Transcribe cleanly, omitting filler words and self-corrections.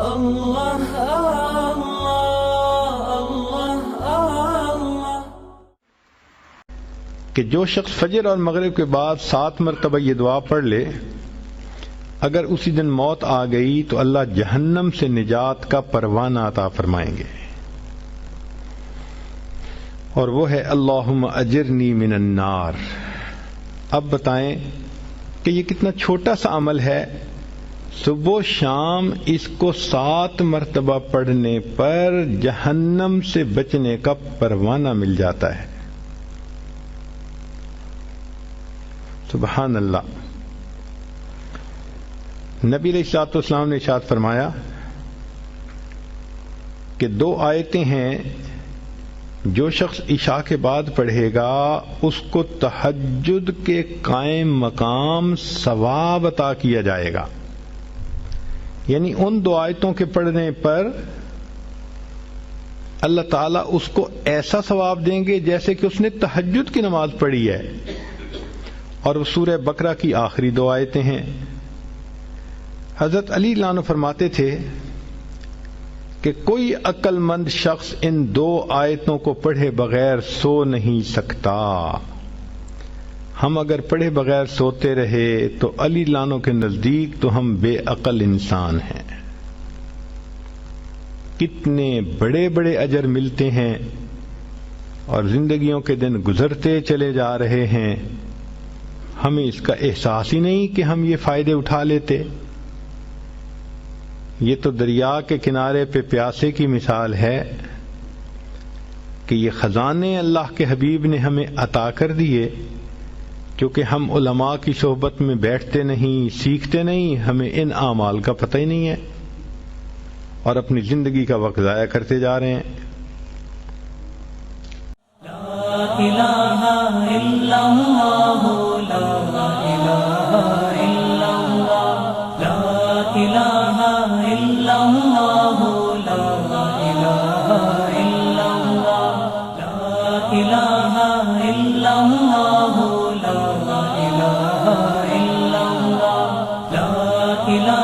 اللہ اللہ اللہ اللہ۔ کہ جو شخص فجر اور مغرب کے بعد 7 مرتبہ یہ دعا پڑھ لے، اگر اسی دن موت آ گئی تو اللہ جہنم سے نجات کا پروانہ عطا فرمائیں گے، اور وہ ہے اللہم اجرنی من النار۔ اب بتائیں کہ یہ کتنا چھوٹا سا عمل ہے، صبح شام اس کو 7 مرتبہ پڑھنے پر جہنم سے بچنے کا پروانہ مل جاتا ہے۔ سبحان اللہ۔ نبی علیہ الصلوۃ والسلام نے ارشاد فرمایا کہ 2 آیتیں ہیں جو شخص عشاء کے بعد پڑھے گا اس کو تہجد کے قائم مقام ثواب عطا کیا جائے گا، یعنی ان 2 آیتوں کے پڑھنے پر اللہ تعالیٰ اس کو ایسا ثواب دیں گے جیسے کہ اس نے تہجد کی نماز پڑھی ہے، اور وہ سورہ بقرہ کی آخری 2 آیتیں ہیں۔ حضرت علی اللہ عنہ فرماتے تھے کہ کوئی عقل مند شخص ان 2 آیتوں کو پڑھے بغیر سو نہیں سکتا۔ ہم اگر پڑھے بغیر سوتے رہے تو علی اللہ عنہ کے نزدیک تو ہم بے عقل انسان ہیں۔ کتنے بڑے بڑے اجر ملتے ہیں اور زندگیوں کے دن گزرتے چلے جا رہے ہیں، ہمیں اس کا احساس ہی نہیں کہ ہم یہ فائدے اٹھا لیتے۔ یہ تو دریا کے کنارے پہ پیاسے کی مثال ہے کہ یہ خزانے اللہ کے حبیب نے ہمیں عطا کر دیے، کیونکہ ہم علماء کی صحبت میں بیٹھتے نہیں، سیکھتے نہیں، ہمیں ان اعمال کا پتہ ہی نہیں ہے اور اپنی زندگی کا وقت ضائع کرتے جا رہے ہیں۔ لا الہ الا اللہ، لا الہ الا اللہ، لا الہ الا اللہ، لا الہ الا اللہ، لا الہ الا اللہ، لا الہ الا اللہ، لا الہ